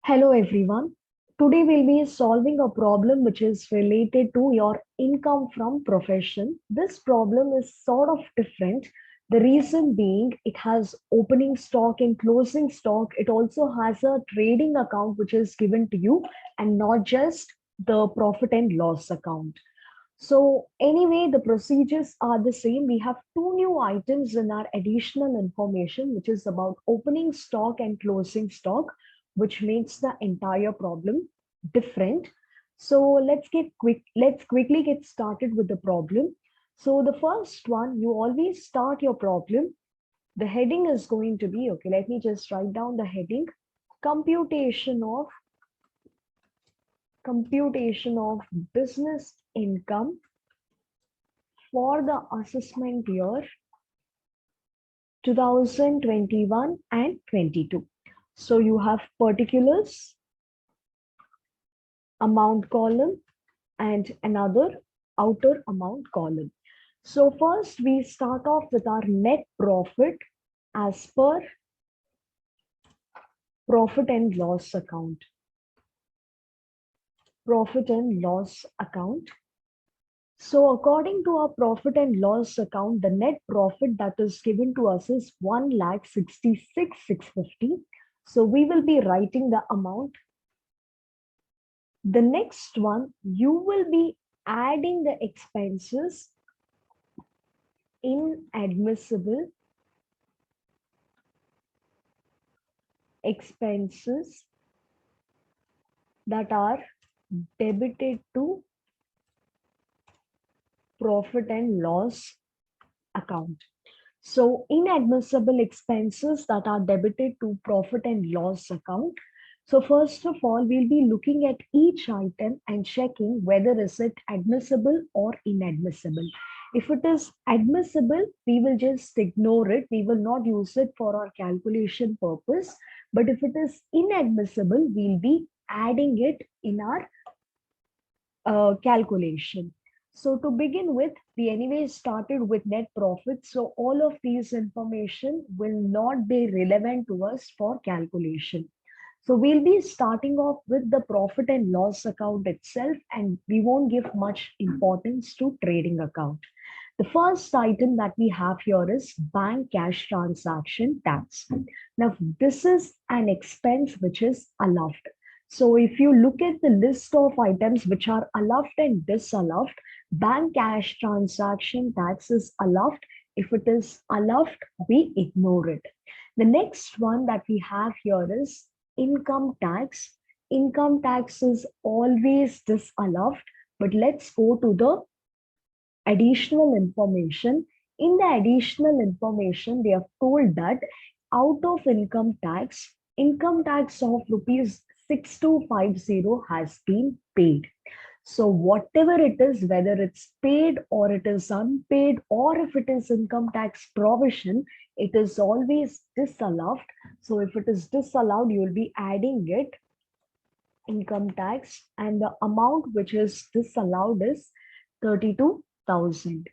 Hello everyone. Today we'll be solving a problem which is related to your income from profession. This problem is sort of different. The reason being it has opening stock and closing stock. It also has a trading account which is given to you and not just the profit and loss account. So anyway, the procedures are the same. We have two new items in our additional information, which is about opening stock and closing stock, which makes the entire problem different. So let's quickly get started with the problem. So the first one, you always start your problem. The heading is going to be, okay, let me just write down the heading, computation of computation of business income for the assessment year 2021 and 22. So you have particulars, amount column, and another outer amount column. So first we start off with our net profit as per profit and loss account. Profit and loss account. So according to our profit and loss account, the net profit that is given to us is 1,66,650. So we will be writing the amount. The next one, you will be adding the expenses, inadmissible expenses that are debited to profit and loss account. So inadmissible expenses that are debited to profit and loss account. So first of all, we'll be looking at each item and checking whether is it admissible or inadmissible. If it is admissible, we will just ignore it. We will not use it for our calculation purpose. But if it is inadmissible, we'll be adding it in our calculation. So to begin with, we anyway started with net profit. So all of these information will not be relevant to us for calculation. So we'll be starting off with the profit and loss account itself, and we won't give much importance to trading account. The first item that we have here is bank cash transaction tax. Now, this is an expense which is allowed. So if you look at the list of items which are allowed and disallowed, bank cash transaction tax is allowed. If it is allowed, we ignore it. The next one that we have here is income tax. Income tax is always disallowed, but let's go to the additional information. In the additional information, they have told that out of income tax of rupees 6250 has been paid. So whatever it is, whether it's paid or it is unpaid, or if it is income tax provision, it is always disallowed. So if it is disallowed, you will be adding it income tax, and the amount which is disallowed is 32,000.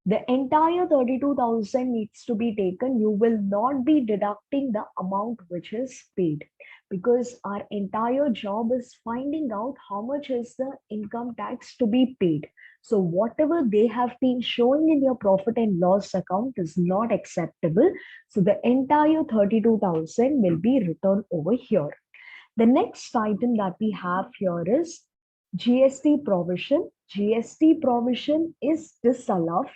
The entire 32,000 needs to be taken. You will not be deducting the amount which is paid, because our entire job is finding out how much is the income tax to be paid. So whatever they have been showing in your profit and loss account is not acceptable. So the entire 32,000 will be returned over here. The next item that we have here is GST provision. GST provision is disallowed,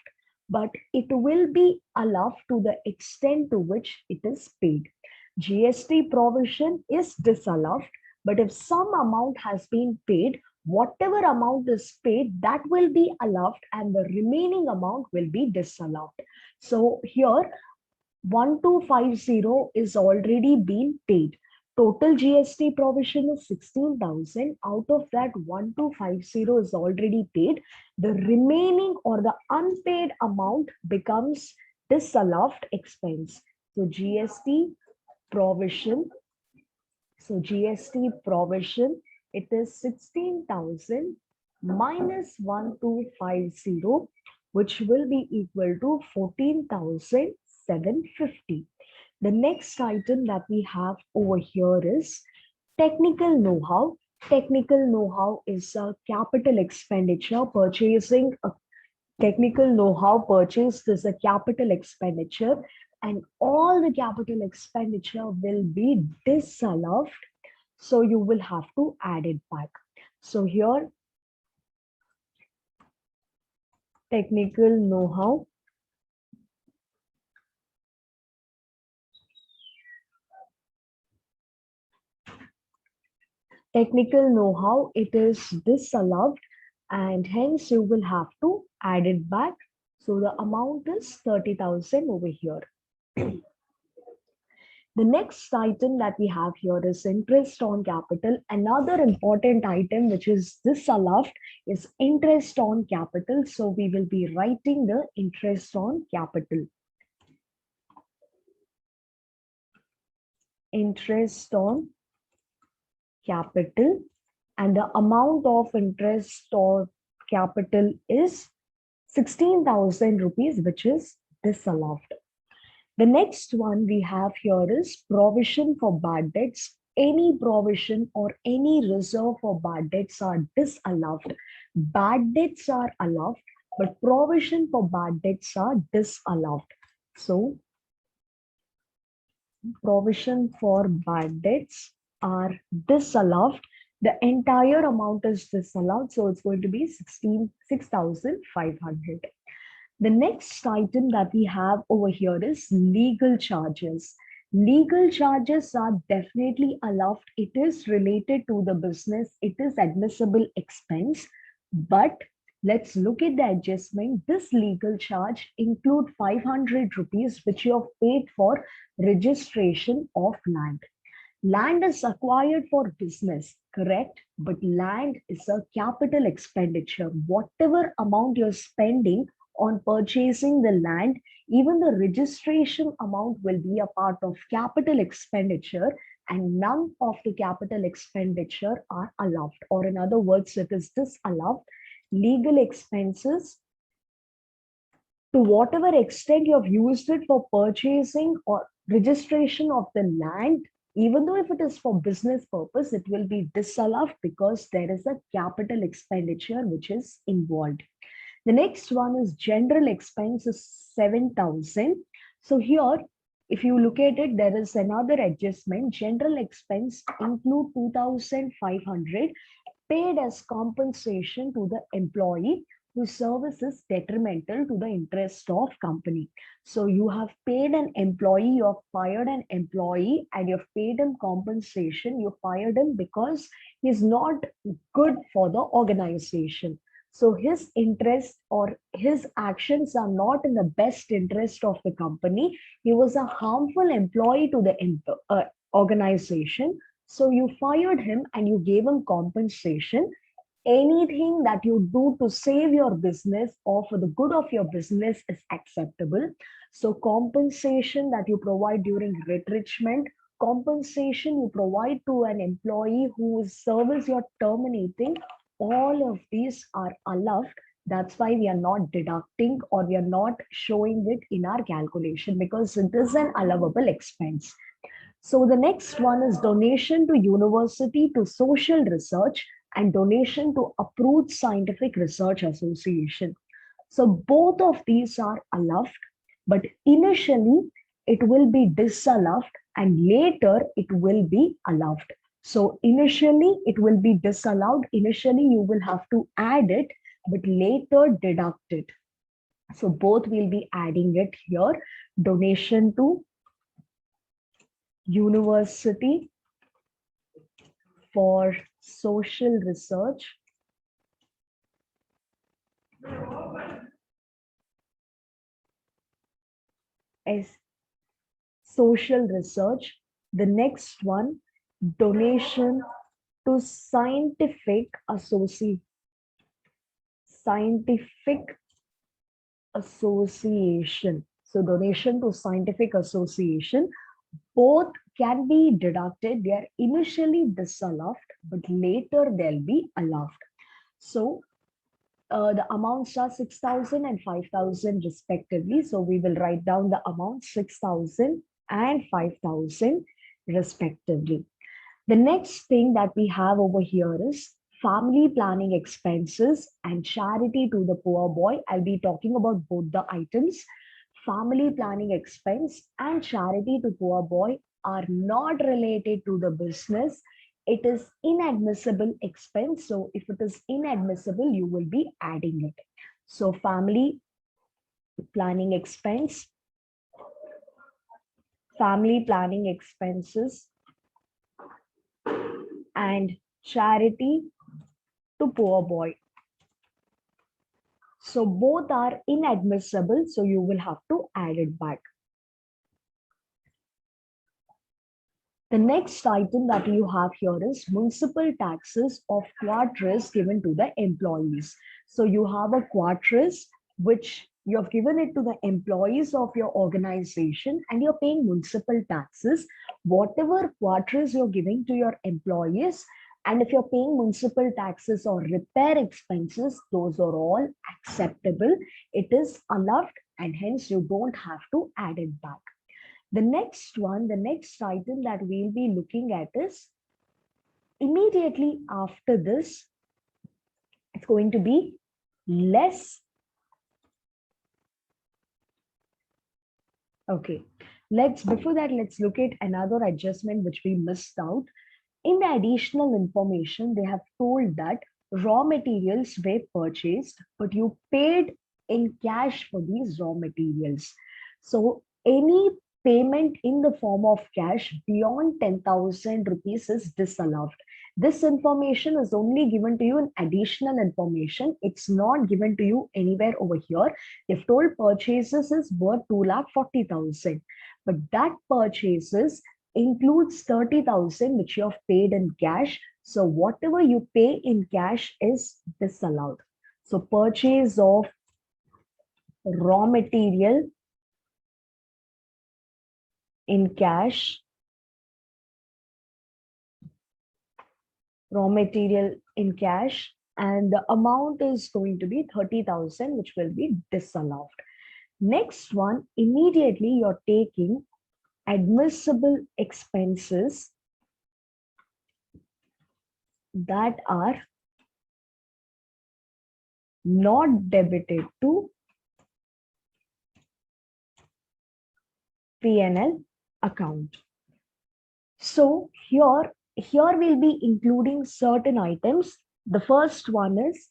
but it will be allowed to the extent to which it is paid. GST provision is disallowed, but if some amount has been paid, whatever amount is paid, that will be allowed and the remaining amount will be disallowed. So here 1250 is already been paid. Total GST provision is 16,000. Out of that, 1250 is already paid. The remaining or the unpaid amount becomes disallowed expense. So provision. So GST provision, it is 16,000 minus 1250, which will be equal to 14,750. The next item that we have over here is Technical know-how. Technical know-how is a capital expenditure. Purchasing a technical know-how purchased is a capital expenditure, and all the capital expenditure will be disallowed. So you will have to add it back. So here, technical know-how. Technical know-how, it is disallowed, and hence you will have to add it back. So the amount is 30,000 over here. The next item that we have here is interest on capital. Another important item which is disallowed is interest on capital. So we will be writing the interest on capital. Interest on capital, and the amount of interest or capital is 16,000 rupees, which is disallowed. The next one we have here is provision for bad debts. Any provision or any reserve for bad debts are disallowed. Bad debts are allowed, but provision for bad debts are disallowed. So, provision for bad debts are disallowed. The entire amount is disallowed, so it's going to be 6,500. The next item that we have over here is legal charges. Legal charges are definitely allowed. It is related to the business. It is admissible expense. But let's look at the adjustment. This legal charge include 500 rupees which you have paid for registration of land. Land is acquired for business, correct? But land is a capital expenditure. Whatever amount you're spending on purchasing the land, even the registration amount will be a part of capital expenditure, and none of the capital expenditure are allowed. Or in other words, it is disallowed. Legal expenses, to whatever extent you have used it for purchasing or registration of the land, even though if it is for business purpose, it will be disallowed because there is a capital expenditure which is involved. The next one is general expense is 7,000. So here, if you look at it, there is another adjustment. General expense include 2,500 paid as compensation to the employee whose service is detrimental to the interest of company. So you have paid an employee, you have fired an employee, and you've paid him compensation. You fired him because he's not good for the organization. So his interest or his actions are not in the best interest of the company. He was a harmful employee to the organization. So you fired him and you gave him compensation. Anything that you do to save your business or for the good of your business is acceptable. So compensation that you provide during retrenchment, compensation you provide to an employee whose service you're terminating, all of these are allowed. That's why we are not deducting or we are not showing it in our calculation because it is an allowable expense. So the next one is donation to university to social research and donation to approved scientific research association. So both of these are allowed, but initially it will be disallowed and later it will be allowed. So initially it will be disallowed. Initially you will have to add it, but later deduct it. So both will be adding it here. Donation to university for social research as social research. The next one, donation to scientific association. So donation to scientific association, both can be deducted. They are initially disallowed, but later they'll be allowed. So the amounts are 6,000 and 5,000 respectively. So we will write down the amount 6,000 and 5,000 respectively. The next thing that we have over here is family planning expenses and charity to the poor boy. I'll be talking about both the items. Family planning expense and charity to poor boy are not related to the business. It is inadmissible expense. So if it is inadmissible, you will be adding it. So family planning expense, family planning expenses, and charity to poor boy. So both are inadmissible, so you will have to add it back. The next item that you have here is municipal taxes of quarters given to the employees. So you have a quarters which you have given it to the employees of your organization and you're paying municipal taxes. Whatever quarters you're giving to your employees, and if you're paying municipal taxes or repair expenses, those are all acceptable. It is allowed and hence you don't have to add it back. The next one, the next item that we'll be looking at is immediately after this, it's going to be less. Okay, before that, let's look at another adjustment which we missed out. In the additional information, they have told that raw materials were purchased, but you paid in cash for these raw materials. So any payment in the form of cash beyond 10,000 rupees is disallowed. This information is only given to you in additional information. It's not given to you anywhere over here. If told purchases is worth 2,40,000, but that purchases includes 30,000 which you have paid in cash. So whatever you pay in cash is disallowed. So purchase of raw material in cash, and the amount is going to be 30,000 which will be disallowed. Next one, immediately you're taking admissible expenses that are not debited to P&L account. So here we'll be including certain items. The first one is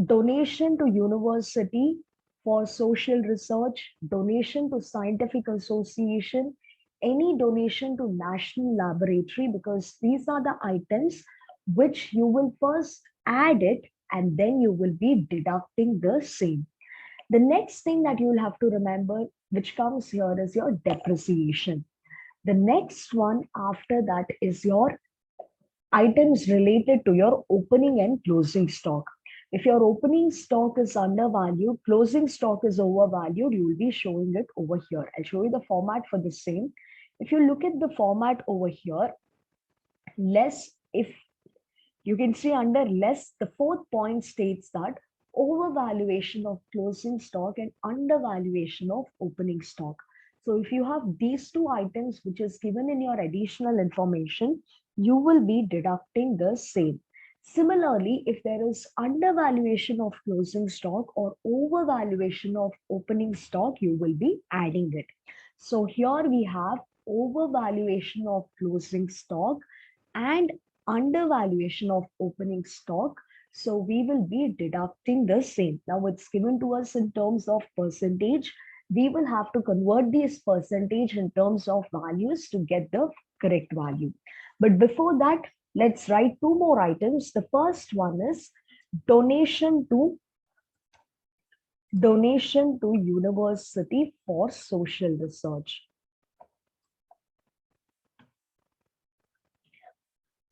donation to university for social research, donation to scientific association, any donation to national laboratory, because these are the items which you will first add it and then you will be deducting the same. The next thing that you will have to remember, which comes here, is your depreciation. The next one after that is your items related to your opening and closing stock. If your opening stock is undervalued, closing stock is overvalued, you will be showing it over here. I'll show you the format for the same. If you look at the format over here, less, if you can see under less, the fourth point states that overvaluation of closing stock and undervaluation of opening stock. So if you have these two items which is given in your additional information, you will be deducting the same. Similarly, if there is undervaluation of closing stock or overvaluation of opening stock, you will be adding it. So here we have overvaluation of closing stock and undervaluation of opening stock. So we will be deducting the same. Now it's given to us in terms of percentage. We will have to convert these percentage in terms of values to get the correct value. But before that, let's write two more items. The first one is donation to university for social research.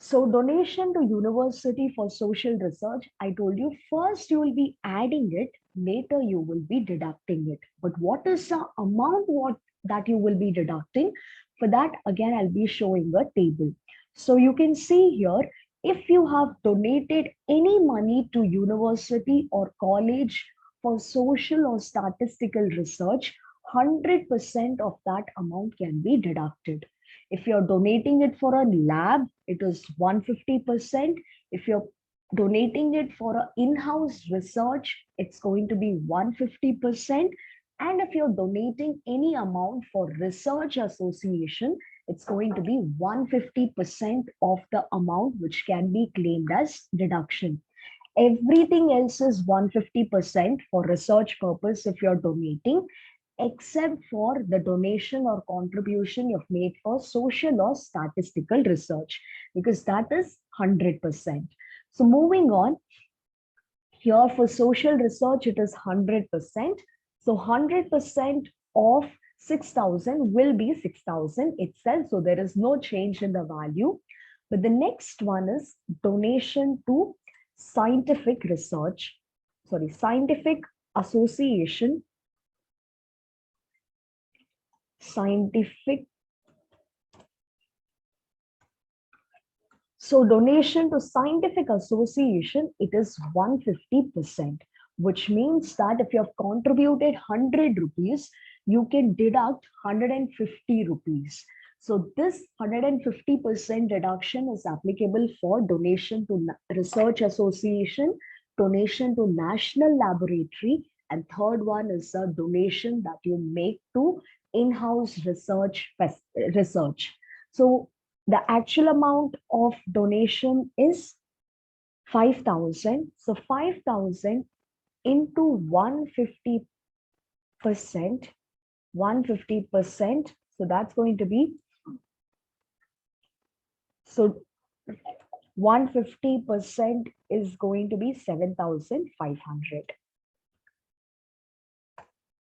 So donation to university for social research, I told you first you will be adding it, later you will be deducting it. But what is the amount that you will be deducting? For that, again, I'll be showing a table. So you can see here, if you have donated any money to university or college for social or statistical research, 100% of that amount can be deducted. If you're donating it for a lab, it is 150%. If you're donating it for an in-house research, it's going to be 150%. And if you're donating any amount for research association, it's going to be 150% of the amount which can be claimed as deduction. Everything else is 150% for research purpose if you're donating, except for the donation or contribution you've made for social or statistical research, because that is 100%. So moving on, here for social research, it is 100%. So 100% of 6,000 will be 6,000 itself. So there is no change in the value. But the next one is donation to scientific research, scientific association, scientific. So donation to scientific association, it is 150%, which means that if you have contributed 100 rupees, you can deduct 150 rupees. So this 150% deduction is applicable for donation to research association, donation to national laboratory, and third one is a donation that you make to in-house research. So the actual amount of donation is 5,000. So 5,000 into 150%, 150%. So that's going to be, so 150% is going to be 7,500.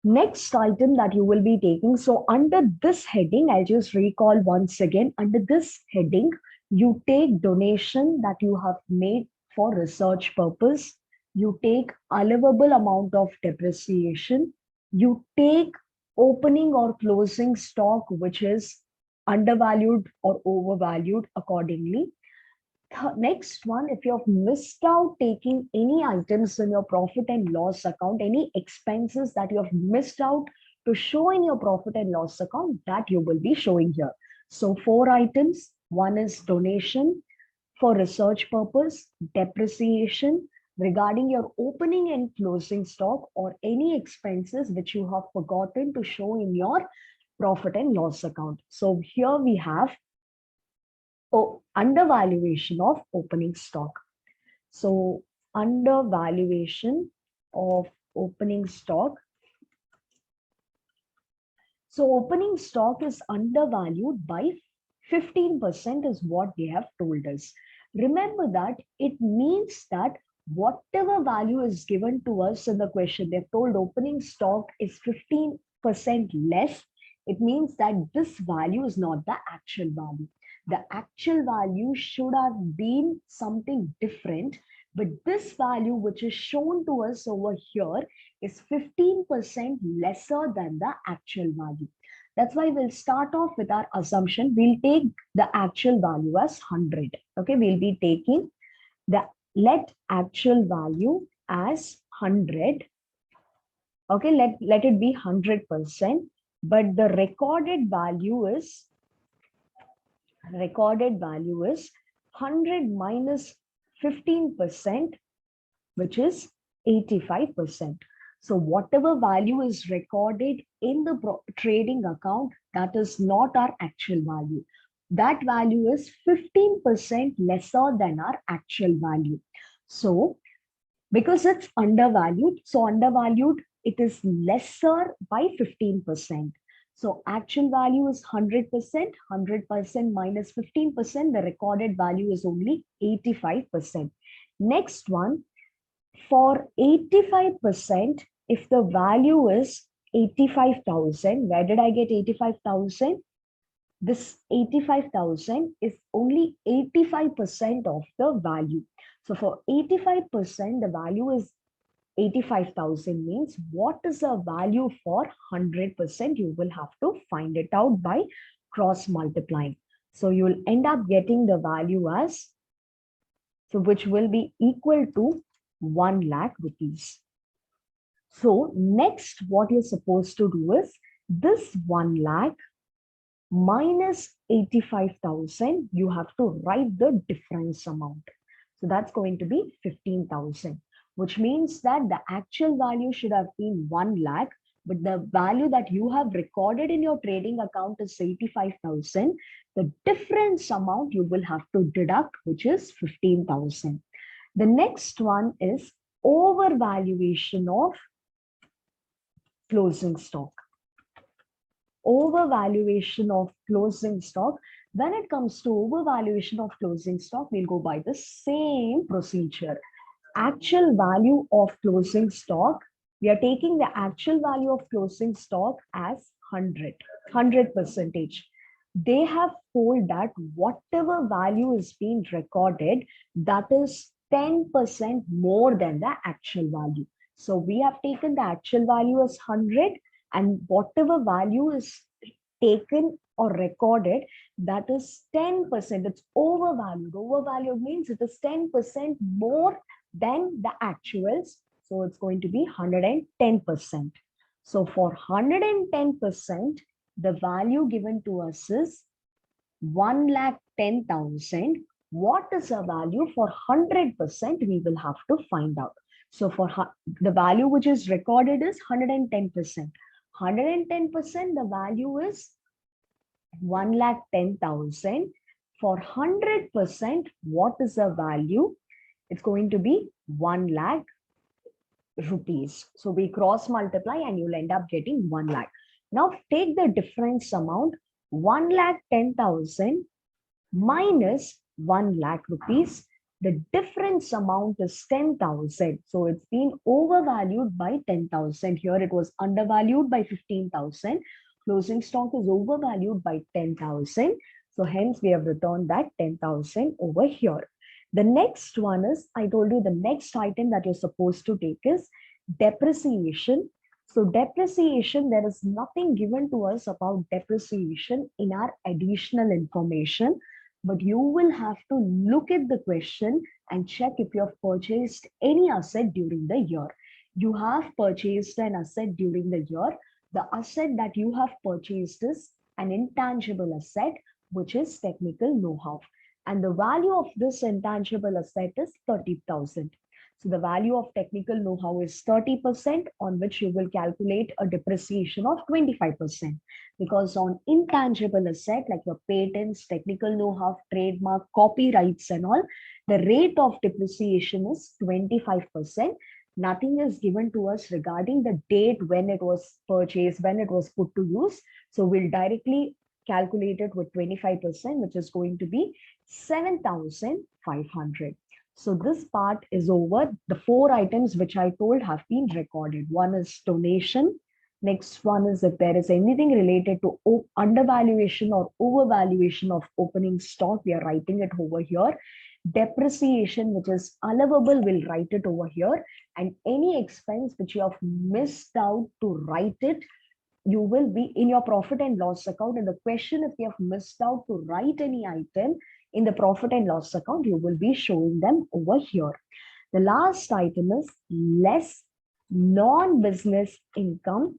Next item that you will be taking. So under this heading, I'll just recall once again, under this heading, you take donation that you have made for research purpose. You take allowable amount of depreciation. You take opening or closing stock, which is undervalued or overvalued accordingly. Next one, if you have missed out taking any items in your profit and loss account, any expenses that you have missed out to show in your profit and loss account, that you will be showing here. So 4 items. One is donation for research purpose, depreciation regarding your opening and closing stock, or any expenses which you have forgotten to show in your profit and loss account. So here we have undervaluation of opening stock. So undervaluation of opening stock. So opening stock is undervalued by 15% is what they have told us. Remember that it means that whatever value is given to us in the question, they've told opening stock is 15% less. It means that this value is not the actual value. The actual value should have been something different, but this value which is shown to us over here is 15% lesser than the actual value. That's why we'll start off with our assumption. We'll take the actual value as 100. Okay, we'll be taking the let actual value as 100. Okay, let it be 100%, but the recorded value is 100 minus 15%, which is 85%. So whatever value is recorded in the trading account, that is not our actual value. That value is 15% lesser than our actual value. So because it's undervalued, so undervalued, it is lesser by 15%. So actual value is 100%, 100% minus 15%, the recorded value is only 85%. Next one, for 85%, if the value is 85,000, where did I get 85,000? This 85,000 is only 85% of the value. So for 85%, the value is 85,000 means what is the value for 100%? You will have to find it out by cross multiplying. So you will end up getting the value as, so which will be equal to 1 lakh rupees. So next, what you're supposed to do is this 1 lakh, minus 85,000, you have to write the difference amount. So that's going to be 15,000, which means that the actual value should have been 1 lakh, but the value that you have recorded in your trading account is 85,000. The difference amount you will have to deduct, which is 15,000. The next one is overvaluation of closing stock. Overvaluation of closing stock. When it comes to overvaluation of closing stock, we'll go by the same procedure. Actual value of closing stock, we are taking the actual value of closing stock as 100 percentage. They have told that whatever value is being recorded, that is 10% more than the actual value. So we have taken the actual value as 100, and whatever value is taken or recorded, that is 10%. It's overvalued. Overvalued means it is 10% more than the actuals. So it's going to be 110%. So for 110%, the value given to us is 1,10,000. What is the value for 100%? We will have to find out. So for the value which is recorded is 110%. 110%, the value is 1,10,000. For 100%, what is the value? It's going to be 1 lakh rupees. So we cross multiply and you'll end up getting 1 lakh. Now take the difference amount, 1,10,000 minus 1 lakh rupees. The difference amount is 10,000. So it's been overvalued by 10,000. Here it was undervalued by 15,000. Closing stock is overvalued by 10,000. So hence we have returned that 10,000 over here. The next one is, I told you the next item that you're supposed to take is depreciation. So depreciation, there is nothing given to us about depreciation in our additional information, but you will have to look at the question and check if you have purchased any asset during the year. You have purchased an asset during the year. The asset that you have purchased is an intangible asset, which is technical know-how. And the value of this intangible asset is 30,000. So the value of technical know-how is 30%, on which you will calculate a depreciation of 25%. Because on intangible asset like your patents, technical know-how, trademark, copyrights and all, the rate of depreciation is 25%. Nothing is given to us regarding the date when it was purchased, when it was put to use. So we'll directly calculate it with 25%, which is going to be 7,500. So this part is over. The 4 items which I told have been recorded. One is donation. Next one is if there is anything related to undervaluation or overvaluation of opening stock, we are writing it over here. Depreciation, which is allowable, we'll write it over here. And any expense which you have missed out to write it, you will be in your profit and loss account. And the question, if you have missed out to write any item in the profit and loss account, you will be showing them over here. The last item is less non-business income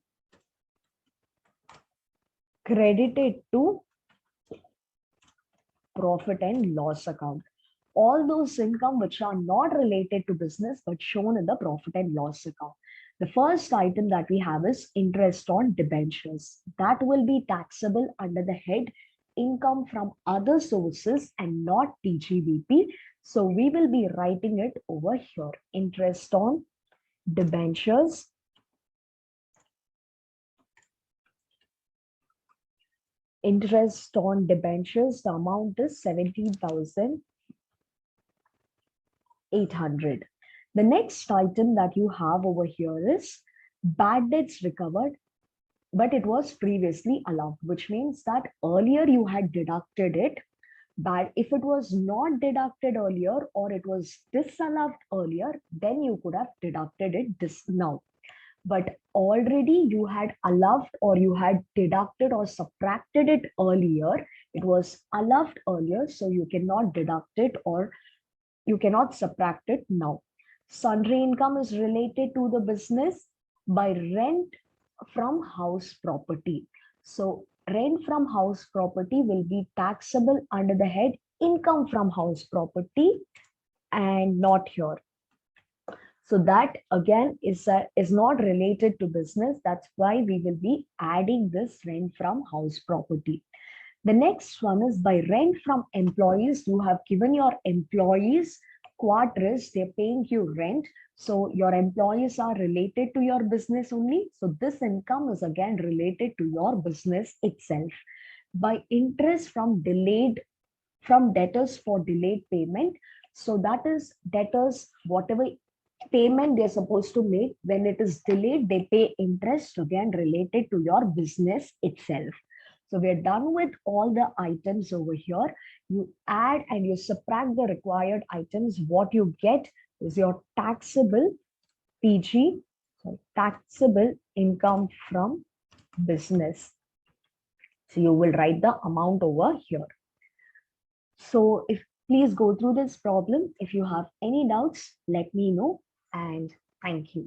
credited to profit and loss account. All those income which are not related to business but shown in the profit and loss account. The first item that we have is interest on debentures. That will be taxable under the head income from other sources and not TGBP. So we will be writing it over here. Interest on debentures. Interest on debentures, the amount is 17,800. The next item that you have over here is bad debts recovered, but it was previously allowed, which means that earlier you had deducted it. But if it was not deducted earlier or it was disallowed earlier, then you could have deducted it this now. But already you had allowed or you had deducted or subtracted it earlier. It was allowed earlier, so you cannot deduct it or you cannot subtract it now. Sundry income is related to the business by rent from house property. So rent from house property will be taxable under the head income from house property and not here. So that again is not related to business. That's why we will be adding this rent from house property. The next one is by rent from employees. You have given your employees quarters, they're paying you rent. So your employees are related to your business only. So this income is again related to your business itself. By interest from debtors for delayed payment. So that is debtors, whatever payment they're supposed to make, when it is delayed, they pay interest again related to your business itself. So we're done with all the items over here. You add and you subtract the required items. What you get is your taxable PG, so taxable income from business. So you will write the amount over here. So if please go through this problem. If you have any doubts, let me know, and thank you.